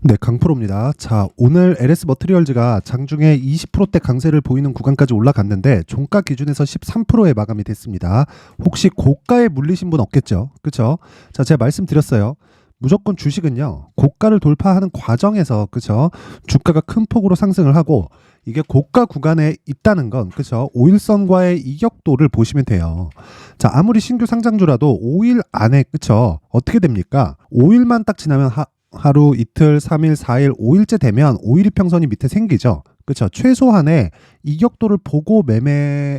네, 강프로입니다. 자, 오늘 LS 머트리얼즈가 장중에 20%대 강세를 보이는 구간까지 올라갔는데 종가 기준에서 13%에 마감이 됐습니다. 혹시 고가에 물리신 분 없겠죠? 그쵸? 자, 제가 말씀드렸어요. 무조건 주식은요, 고가를 돌파하는 과정에서, 그쵸? 주가가 큰 폭으로 상승을 하고, 이게 고가 구간에 있다는 건, 그쵸? 5일선과의 이격도를 보시면 돼요. 자, 아무리 신규 상장주라도 5일 안에, 그쵸? 어떻게 됩니까? 5일만 딱 지나면 하루, 이틀, 3일, 4일, 5일째 되면 5일 이평선이 밑에 생기죠. 그렇죠. 최소한의 이격도를 보고 매매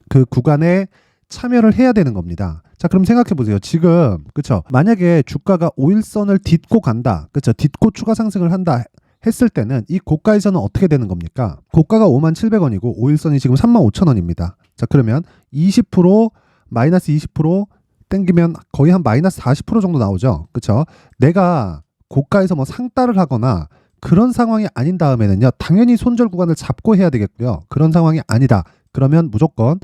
그 구간에 참여를 해야 되는 겁니다. 자, 그럼 생각해 보세요. 지금 그렇죠. 만약에 주가가 5일선을 딛고 간다. 그렇죠. 딛고 추가 상승을 한다. 했을 때는 이 고가에서는 어떻게 되는 겁니까? 고가가 57,000원이고 5일선이 지금 35,000원입니다. 자, 그러면 20% 마이너스 20% 땡기면 거의 한 마이너스 40% 정도 나오죠. 그렇죠? 내가 고가에서 뭐 상따를 하거나 그런 상황이 아닌 다음에는요, 당연히 손절 구간을 잡고 해야 되겠고요. 그런 상황이 아니다. 그러면 무조건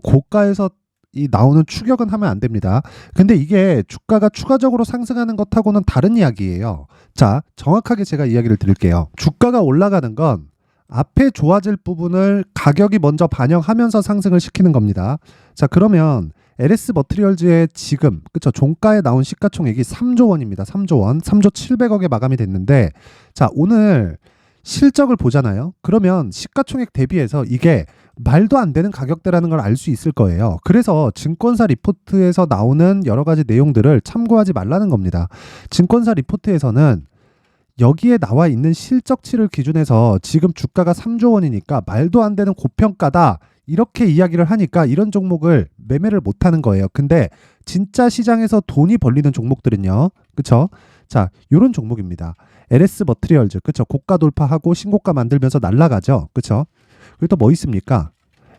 고가에서 이 나오는 추격은 하면 안 됩니다. 근데 이게 주가가 추가적으로 상승하는 것하고는 다른 이야기예요. 자, 정확하게 제가 이야기를 드릴게요. 주가가 올라가는 건 앞에 좋아질 부분을 가격이 먼저 반영하면서 상승을 시키는 겁니다. 자, 그러면 LS 머트리얼즈의 지금 그쵸 종가에 나온 시가총액이 3조 원입니다. 3조 원, 3조 700억에 마감이 됐는데, 자, 오늘 실적을 보잖아요. 그러면 시가총액 대비해서 이게 말도 안 되는 가격대라는 걸 알 수 있을 거예요. 그래서 증권사 리포트에서 나오는 여러 가지 내용들을 참고하지 말라는 겁니다. 증권사 리포트에서는 여기에 나와 있는 실적치를 기준해서 지금 주가가 3조 원이니까 말도 안 되는 고평가다. 이렇게 이야기를 하니까 이런 종목을 매매를 못 하는 거예요. 근데 진짜 시장에서 돈이 벌리는 종목들은요. 그쵸? 자, 요런 종목입니다. LS 머트리얼즈. 그쵸? 고가 돌파하고 신고가 만들면서 날아가죠. 그쵸? 그리고 또 뭐 있습니까?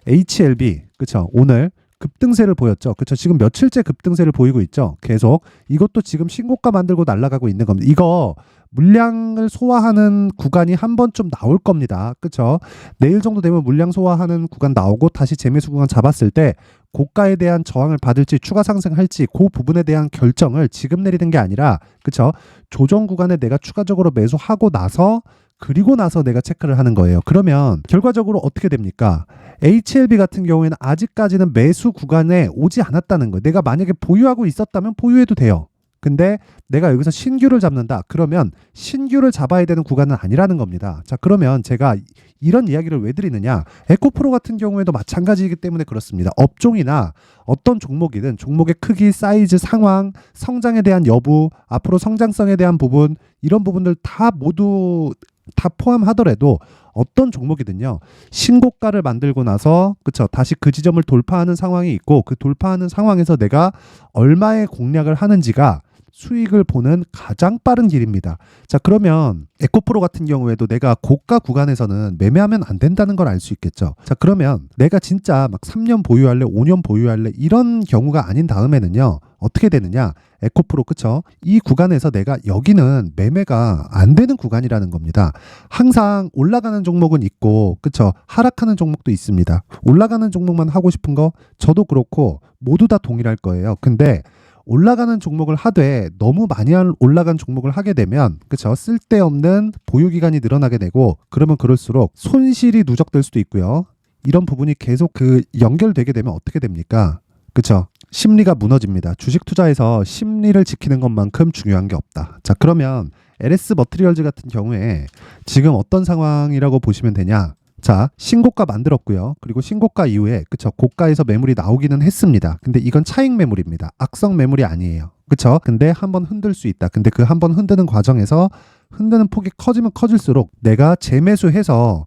HLB. 그쵸? 오늘 급등세를 보였죠. 그쵸? 지금 며칠째 급등세를 보이고 있죠. 계속. 이것도 지금 신고가 만들고 날아가고 있는 겁니다. 이거 물량을 소화하는 구간이 한 번쯤 나올 겁니다. 그쵸? 내일 정도 되면 물량 소화하는 구간 나오고 다시 재매수 구간 잡았을 때 고가에 대한 저항을 받을지 추가 상승할지 그 부분에 대한 결정을 지금 내리는 게 아니라, 그쵸? 조정 구간에 내가 추가적으로 매수하고 나서 그리고 나서 내가 체크를 하는 거예요. 그러면 결과적으로 어떻게 됩니까? HLB 같은 경우에는 아직까지는 매수 구간에 오지 않았다는 거예요. 내가 만약에 보유하고 있었다면 보유해도 돼요. 근데 내가 여기서 신규를 잡는다. 그러면 신규를 잡아야 되는 구간은 아니라는 겁니다. 자, 그러면 제가 이런 이야기를 왜 드리느냐? 에코프로 같은 경우에도 마찬가지이기 때문에 그렇습니다. 업종이나 어떤 종목이든 종목의 크기, 사이즈, 상황, 성장에 대한 여부, 앞으로 성장성에 대한 부분, 이런 부분들 다 모두 다 포함하더라도 어떤 종목이든요, 신고가를 만들고 나서 그쵸 다시 그 지점을 돌파하는 상황이 있고, 그 돌파하는 상황에서 내가 얼마의 공략을 하는지가 수익을 보는 가장 빠른 길입니다. 자, 그러면 에코프로 같은 경우에도 내가 고가 구간에서는 매매하면 안 된다는 걸 알 수 있겠죠. 자, 그러면 내가 진짜 막 3년 보유할래, 5년 보유할래 이런 경우가 아닌 다음에는요, 어떻게 되느냐? 에코프로, 그쵸? 이 구간에서 내가 여기는 매매가 안 되는 구간이라는 겁니다. 항상 올라가는 종목은 있고, 그쵸? 하락하는 종목도 있습니다. 올라가는 종목만 하고 싶은 거 저도 그렇고 모두 다 동일할 거예요. 근데 올라가는 종목을 하되 너무 많이 올라간 종목을 하게 되면, 그쵸? 쓸데없는 보유 기간이 늘어나게 되고, 그러면 그럴수록 손실이 누적될 수도 있고요. 이런 부분이 계속 그 연결되게 되면 어떻게 됩니까? 그쵸? 심리가 무너집니다. 주식 투자에서 심리를 지키는 것만큼 중요한 게 없다. 자, 그러면 LS 머트리얼즈 같은 경우에 지금 어떤 상황이라고 보시면 되냐? 자, 신고가 만들었고요. 그리고 신고가 이후에, 그쵸? 고가에서 매물이 나오기는 했습니다. 근데 이건 차익 매물입니다. 악성 매물이 아니에요. 그쵸? 근데 한번 흔들 수 있다. 근데 그 한번 흔드는 과정에서 흔드는 폭이 커지면 커질수록 내가 재매수해서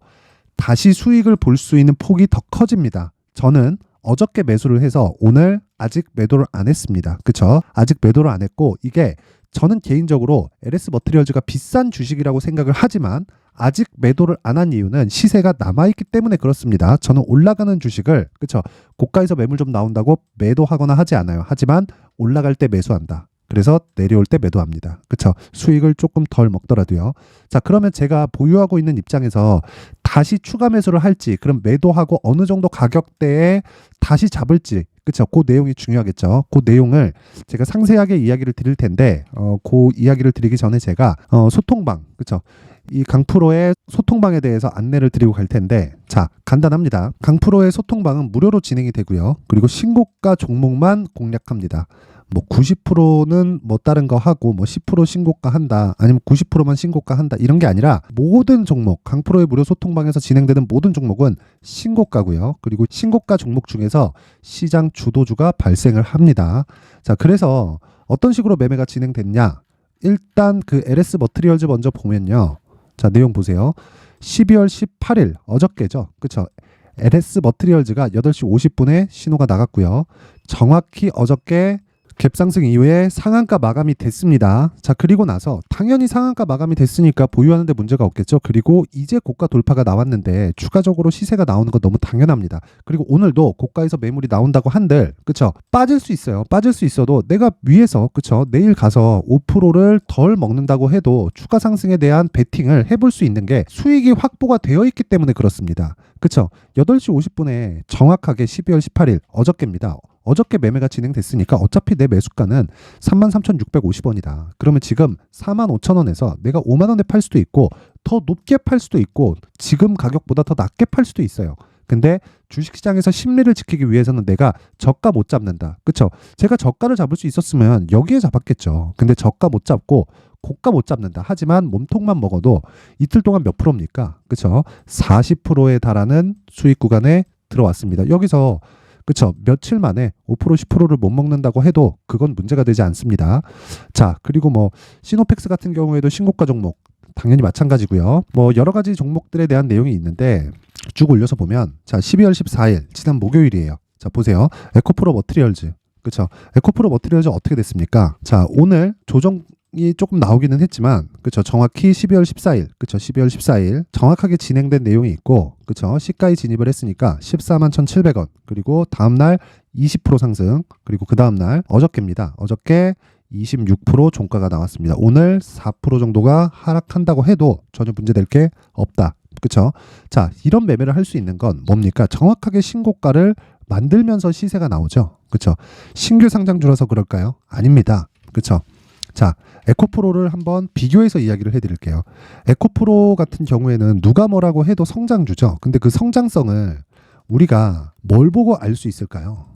다시 수익을 볼 수 있는 폭이 더 커집니다. 저는 어저께 매수를 해서 오늘 아직 매도를 안 했습니다. 그쵸? 아직 매도를 안 했고, 이게 저는 개인적으로 LS 머트리얼즈가 비싼 주식이라고 생각을 하지만 아직 매도를 안 한 이유는 시세가 남아있기 때문에 그렇습니다. 저는 올라가는 주식을, 그쵸? 고가에서 매물 좀 나온다고 매도하거나 하지 않아요. 하지만 올라갈 때 매수한다. 그래서 내려올 때 매도합니다. 그쵸? 수익을 조금 덜 먹더라도요. 자, 그러면 제가 보유하고 있는 입장에서 다시 추가 매수를 할지, 그럼 매도하고 어느 정도 가격대에 다시 잡을지, 그쵸? 그 내용이 중요하겠죠. 그 내용을 제가 상세하게 이야기를 드릴 텐데, 그 이야기를 드리기 전에 제가, 소통방, 그쵸? 이 강프로의 소통방에 대해서 안내를 드리고 갈 텐데, 자, 간단합니다. 강프로의 소통방은 무료로 진행이 되고요. 그리고 신고가 종목만 공략합니다. 뭐 90%는 뭐 다른 거 하고 뭐 10% 신고가 한다, 아니면 90%만 신고가 한다, 이런 게 아니라 모든 종목, 강프로의 무료 소통방에서 진행되는 모든 종목은 신고가고요. 그리고 신고가 종목 중에서 시장 주도주가 발생을 합니다. 자, 그래서 어떤 식으로 매매가 진행됐냐? 일단 그 LS 머트리얼즈 먼저 보면요. 자, 내용 보세요. 12월 18일 어저께죠. 그쵸? LS 머트리얼즈가 8시 50분에 신호가 나갔고요. 정확히 어저께 갭상승 이후에 상한가 마감이 됐습니다. 자, 그리고 나서 당연히 상한가 마감이 됐으니까 보유하는데 문제가 없겠죠. 그리고 이제 고가 돌파가 나왔는데 추가적으로 시세가 나오는 건 너무 당연합니다. 그리고 오늘도 고가에서 매물이 나온다고 한들, 그쵸? 빠질 수 있어요. 빠질 수 있어도 내가 위에서, 그쵸? 내일 가서 5%를 덜 먹는다고 해도 추가 상승에 대한 베팅을 해볼 수 있는 게 수익이 확보가 되어 있기 때문에 그렇습니다. 그쵸? 8시 50분에 정확하게 12월 18일 어저께입니다. 어저께 매매가 진행됐으니까 어차피 내 매수가는 33,650원이다. 그러면 지금 45,000원에서 내가 5만 원에 팔 수도 있고 더 높게 팔 수도 있고 지금 가격보다 더 낮게 팔 수도 있어요. 근데 주식시장에서 심리를 지키기 위해서는 내가 저가 못 잡는다. 그쵸? 제가 저가를 잡을 수 있었으면 여기에 잡았겠죠. 근데 저가 못 잡고 고가 못 잡는다. 하지만 몸통만 먹어도 이틀 동안 몇 프로입니까? 그쵸? 40%에 달하는 수익 구간에 들어왔습니다. 여기서 그쵸? 며칠 만에 5% 10%를 못 먹는다고 해도 그건 문제가 되지 않습니다. 자, 그리고 뭐 시노펙스 같은 경우에도 신고가 종목 당연히 마찬가지고요. 뭐 여러 가지 종목들에 대한 내용이 있는데 쭉 올려서 보면, 자, 12월 14일 지난 목요일이에요. 자, 보세요. 에코프로 머트리얼즈. 그쵸? 에코프로 머트리얼즈 어떻게 됐습니까? 자, 오늘 조정이 조금 나오기는 했지만, 그쵸? 정확히 12월 14일, 그쵸? 12월 14일 정확하게 진행된 내용이 있고, 그쵸? 시가에 진입을 했으니까 14만 1,700원, 그리고 다음날 20% 상승, 그리고 그 다음날 어저께입니다. 어저께 26% 종가가 나왔습니다. 오늘 4% 정도가 하락한다고 해도 전혀 문제될 게 없다. 그쵸? 자, 이런 매매를 할 수 있는 건 뭡니까? 정확하게 신고가를 만들면서 시세가 나오죠. 그쵸? 신규 상장주라서 그럴까요? 아닙니다. 그쵸? 자, 에코프로를 한번 비교해서 이야기를 해드릴게요. 에코프로 같은 경우에는 누가 뭐라고 해도 성장주죠. 근데 그 성장성을 우리가 뭘 보고 알 수 있을까요?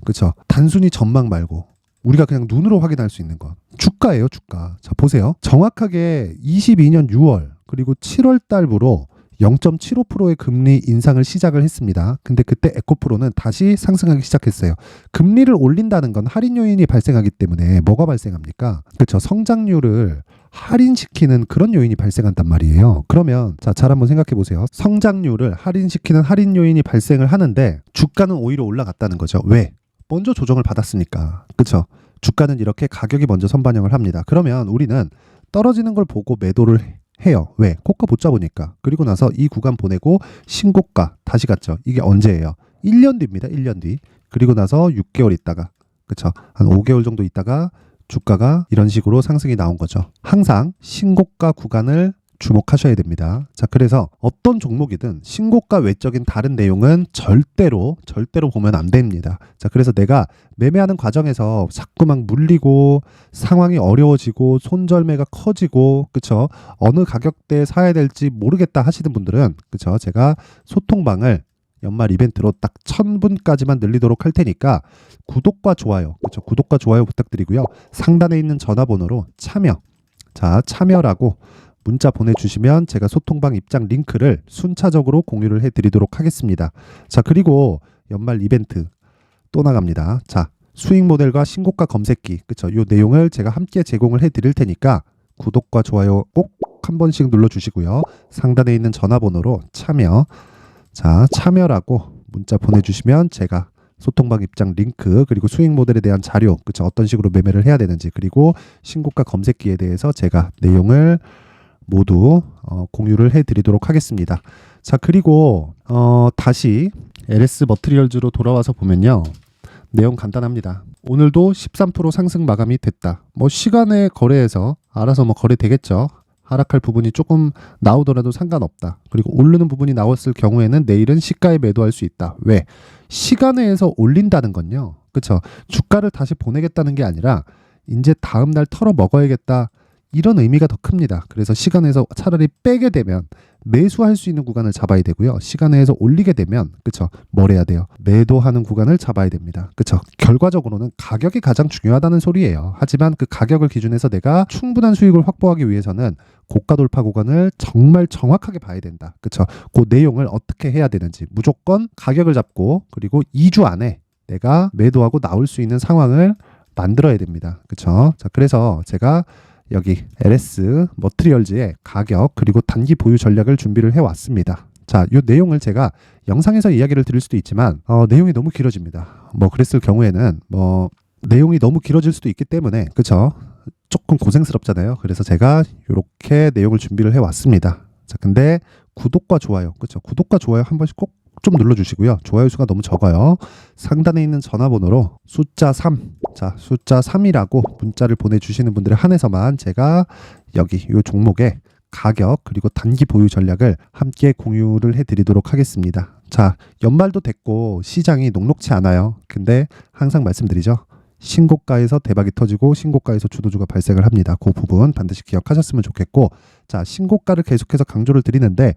그쵸? 단순히 전망 말고 우리가 그냥 눈으로 확인할 수 있는 것. 주가예요, 주가. 자, 보세요. 정확하게 22년 6월 그리고 7월 달부로 0.75%의 금리 인상을 시작을 했습니다. 근데 그때 에코프로는 다시 상승하기 시작했어요. 금리를 올린다는 건 할인 요인이 발생하기 때문에 뭐가 발생합니까? 그렇죠. 성장률을 할인시키는 그런 요인이 발생한단 말이에요. 그러면 자, 잘 한번 생각해 보세요. 성장률을 할인시키는 할인 요인이 발생을 하는데 주가는 오히려 올라갔다는 거죠. 왜? 먼저 조정을 받았으니까. 그렇죠. 주가는 이렇게 가격이 먼저 선반영을 합니다. 그러면 우리는 떨어지는 걸 보고 매도를 해요. 왜? 고가 못 잡으니까. 그리고 나서 이 구간 보내고 신고가 다시 갔죠. 이게 언제예요? 1년 뒤입니다. 1년 뒤. 그리고 나서 6개월 있다가, 그쵸? 한 5개월 정도 있다가 주가가 이런 식으로 상승이 나온 거죠. 항상 신고가 구간을 주목하셔야 됩니다. 자, 그래서 어떤 종목이든 신고가 외적인 다른 내용은 절대로 보면 안 됩니다. 자, 그래서 내가 매매하는 과정에서 자꾸 막 물리고 상황이 어려워지고 손절매가 커지고, 그쵸? 어느 가격대에 사야 될지 모르겠다 하시는 분들은, 그쵸? 제가 소통방을 연말 이벤트로 딱 1000분까지만 늘리도록 할 테니까 구독과 좋아요, 그쵸? 구독과 좋아요 부탁드리고요. 상단에 있는 전화번호로 참여라고 문자 보내주시면 제가 소통방 입장 링크를 순차적으로 공유를 해드리도록 하겠습니다. 자, 그리고 연말 이벤트 또 나갑니다. 자, 수익 모델과 신고가 검색기, 그쵸? 이 내용을 제가 함께 제공을 해드릴 테니까 구독과 좋아요 꼭 한 번씩 눌러주시고요. 상단에 있는 전화번호로 참여라고 문자 보내주시면 제가 소통방 입장 링크, 그리고 수익 모델에 대한 자료, 그쵸? 어떤 식으로 매매를 해야 되는지, 그리고 신고가 검색기에 대해서 제가 내용을 모두 공유를 해드리도록 하겠습니다. 자, 그리고 다시 LS 머트리얼즈로 돌아와서 보면요. 내용 간단합니다. 오늘도 13% 상승 마감이 됐다. 뭐 시간의 거래에서 알아서 뭐 거래되겠죠. 하락할 부분이 조금 나오더라도 상관없다. 그리고 오르는 부분이 나왔을 경우에는 내일은 시가에 매도할 수 있다. 왜? 시간에서 올린다는 건요. 그쵸? 주가를 다시 보내겠다는 게 아니라 이제 다음 날 털어 먹어야겠다. 이런 의미가 더 큽니다. 그래서 시간에서 차라리 빼게 되면 매수할 수 있는 구간을 잡아야 되고요. 시간에서 올리게 되면 그쵸? 뭘 해야 돼요? 매도하는 구간을 잡아야 됩니다. 그쵸? 결과적으로는 가격이 가장 중요하다는 소리예요. 하지만 그 가격을 기준해서 내가 충분한 수익을 확보하기 위해서는 고가 돌파 구간을 정말 정확하게 봐야 된다. 그쵸? 그 내용을 어떻게 해야 되는지 무조건 가격을 잡고 그리고 2주 안에 내가 매도하고 나올 수 있는 상황을 만들어야 됩니다. 그쵸? 자, 그래서 제가 여기 LS 머트리얼즈의 가격 그리고 단기 보유 전략을 준비를 해왔습니다. 자, 이 내용을 제가 영상에서 이야기를 드릴 수도 있지만 내용이 너무 길어집니다. 뭐 그랬을 경우에는 뭐 내용이 너무 길어질 수도 있기 때문에 그쵸? 조금 고생스럽잖아요. 그래서 제가 이렇게 내용을 준비를 해왔습니다. 자, 근데 구독과 좋아요, 그쵸? 구독과 좋아요 한 번씩 꼭 좀 눌러주시고요. 좋아요 수가 너무 적어요. 상단에 있는 전화번호로 숫자 3, 자 숫자 3이라고 문자를 보내주시는 분들에 한해서만 제가 여기 이 종목의 가격 그리고 단기 보유 전략을 함께 공유를 해드리도록 하겠습니다. 자, 연말도 됐고 시장이 녹록치 않아요. 근데 항상 말씀드리죠. 신고가에서 대박이 터지고 신고가에서 주도주가 발생을 합니다. 그 부분 반드시 기억하셨으면 좋겠고, 자, 신고가를 계속해서 강조를 드리는데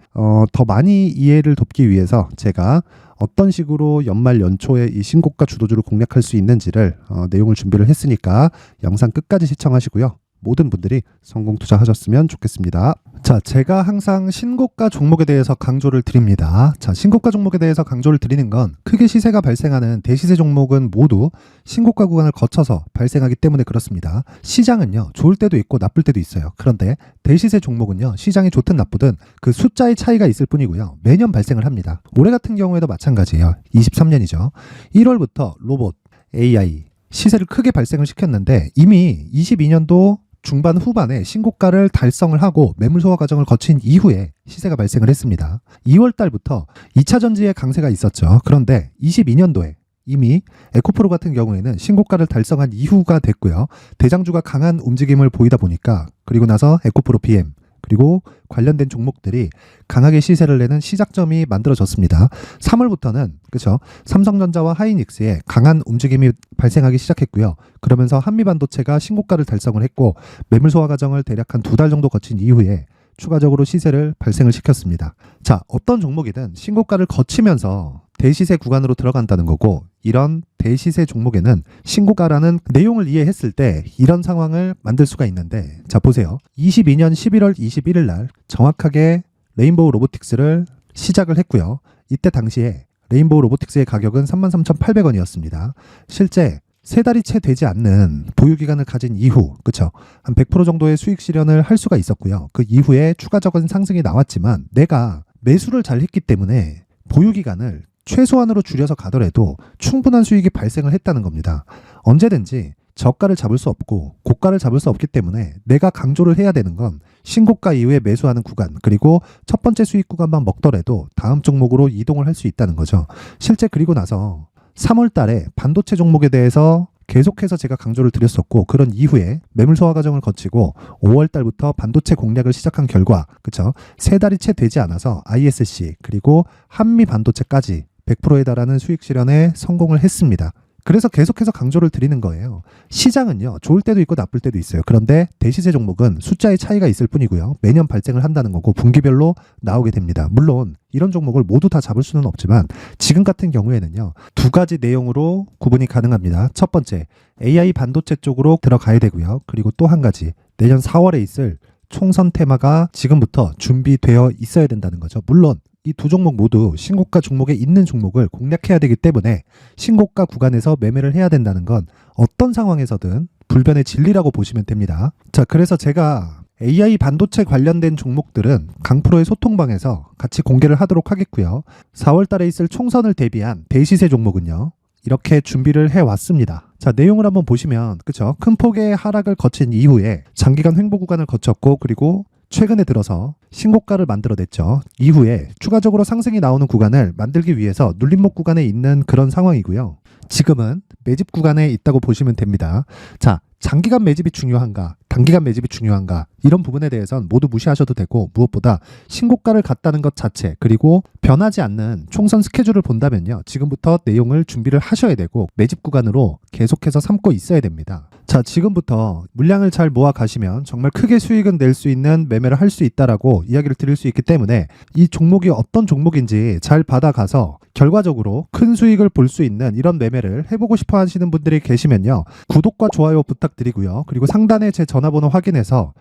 더 많이 이해를 돕기 위해서 제가 어떤 식으로 연말 연초에 이 신고가 주도주를 공략할 수 있는지를 내용을 준비를 했으니까 영상 끝까지 시청하시고요. 모든 분들이 성공 투자하셨으면 좋겠습니다. 자, 제가 항상 신고가 종목에 대해서 강조를 드립니다. 자, 신고가 종목에 대해서 강조를 드리는 건 크게 시세가 발생하는 대시세 종목은 모두 신고가 구간을 거쳐서 발생하기 때문에 그렇습니다. 시장은요, 좋을 때도 있고 나쁠 때도 있어요. 그런데 대시세 종목은요, 시장이 좋든 나쁘든 그 숫자의 차이가 있을 뿐이고요. 매년 발생을 합니다. 올해 같은 경우에도 마찬가지예요. 23년이죠. 1월부터 로봇, AI, 시세를 크게 발생을 시켰는데 이미 22년도 중반 후반에 신고가를 달성을 하고 매물 소화 과정을 거친 이후에 시세가 발생을 했습니다. 2월 달부터 2차 전지의 강세가 있었죠. 그런데 22년도에 이미 에코프로 같은 경우에는 신고가를 달성한 이후가 됐고요. 대장주가 강한 움직임을 보이다 보니까 그리고 나서 에코프로 PM 그리고 관련된 종목들이 강하게 시세를 내는 시작점이 만들어졌습니다. 3월부터는 그렇죠. 삼성전자와 하이닉스의 강한 움직임이 발생하기 시작했고요. 그러면서 한미반도체가 신고가를 달성을 했고 매물 소화 과정을 대략 한 2달 정도 거친 이후에 추가적으로 시세를 발생을 시켰습니다. 자, 어떤 종목이든 신고가를 거치면서 대시세 구간으로 들어간다는 거고 이런 대시세 종목에는 신고가라는 내용을 이해했을 때 이런 상황을 만들 수가 있는데 자, 보세요. 22년 11월 21일 날 정확하게 레인보우 로보틱스를 시작을 했고요. 이때 당시에 레인보우 로보틱스의 가격은 33,800원이었습니다. 실제 3달이 채 되지 않는 보유기간을 가진 이후, 그쵸? 한 100% 정도의 수익 실현을 할 수가 있었고요. 그 이후에 추가적인 상승이 나왔지만 내가 매수를 잘 했기 때문에 보유기간을 최소한으로 줄여서 가더라도 충분한 수익이 발생을 했다는 겁니다. 언제든지 저가를 잡을 수 없고 고가를 잡을 수 없기 때문에 내가 강조를 해야 되는 건 신고가 이후에 매수하는 구간 그리고 첫 번째 수익 구간만 먹더라도 다음 종목으로 이동을 할 수 있다는 거죠. 실제 그리고 나서 3월 달에 반도체 종목에 대해서 계속해서 제가 강조를 드렸었고 그런 이후에 매물 소화 과정을 거치고 5월 달부터 반도체 공략을 시작한 결과 그쵸? 3달이 채 되지 않아서 ISC 그리고 한미 반도체까지 100%에 달하는 수익 실현에 성공을 했습니다. 그래서 계속해서 강조를 드리는 거예요. 시장은요, 좋을 때도 있고 나쁠 때도 있어요. 그런데 대시세 종목은 숫자의 차이가 있을 뿐이고요. 매년 발생을 한다는 거고 분기별로 나오게 됩니다. 물론 이런 종목을 모두 다 잡을 수는 없지만 지금 같은 경우에는요, 2가지 내용으로 구분이 가능합니다. 첫 번째, AI 반도체 쪽으로 들어가야 되고요. 그리고 또 한 가지, 내년 4월에 있을 총선 테마가 지금부터 준비되어 있어야 된다는 거죠. 물론 이 두 종목 모두 신고가 종목에 있는 종목을 공략해야 되기 때문에 신고가 구간에서 매매를 해야 된다는 건 어떤 상황에서든 불변의 진리라고 보시면 됩니다. 자, 그래서 제가 AI 반도체 관련된 종목들은 강프로의 소통방에서 같이 공개를 하도록 하겠고요. 4월 달에 있을 총선을 대비한 대시세 종목은요, 이렇게 준비를 해왔습니다. 자, 내용을 한번 보시면 그쵸? 큰 폭의 하락을 거친 이후에 장기간 횡보 구간을 거쳤고 그리고 최근에 들어서 신고가를 만들어냈죠. 이후에 추가적으로 상승이 나오는 구간을 만들기 위해서 눌림목 구간에 있는 그런 상황이고요. 지금은 매집 구간에 있다고 보시면 됩니다. 자, 장기간 매집이 중요한가, 단기간 매집이 중요한가, 이런 부분에 대해서는 모두 무시하셔도 되고, 무엇보다 신고가를 갔다는 것 자체, 그리고 변하지 않는 총선 스케줄을 본다면요, 지금부터 내용을 준비를 하셔야 되고 매집 구간으로 계속해서 삼고 있어야 됩니다. 자, 지금부터 물량을 잘 모아 가시면 정말 크게 수익은 낼 수 있는 매매를 할 수 있다라고 이야기를 드릴 수 있기 때문에 이 종목이 어떤 종목인지 잘 받아가서 결과적으로 큰 수익을 볼 수 있는 이런 매매를 해보고 싶어 하시는 분들이 계시면요, 구독과 좋아요 부탁드리고요. 그리고 상단에 제 전화번호 확인해서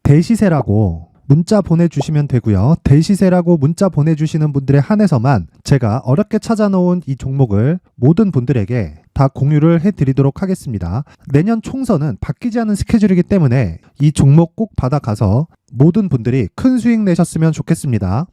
대시세라고 문자 보내주시면 되고요. 대시세라고 문자 보내주시는 분들에 한해서만 제가 어렵게 찾아놓은 이 종목을 모든 분들에게 다 공유를 해드리도록 하겠습니다. 내년 총선은 바뀌지 않은 스케줄이기 때문에 이 종목 꼭 받아가서 모든 분들이 큰 수익 내셨으면 좋겠습니다.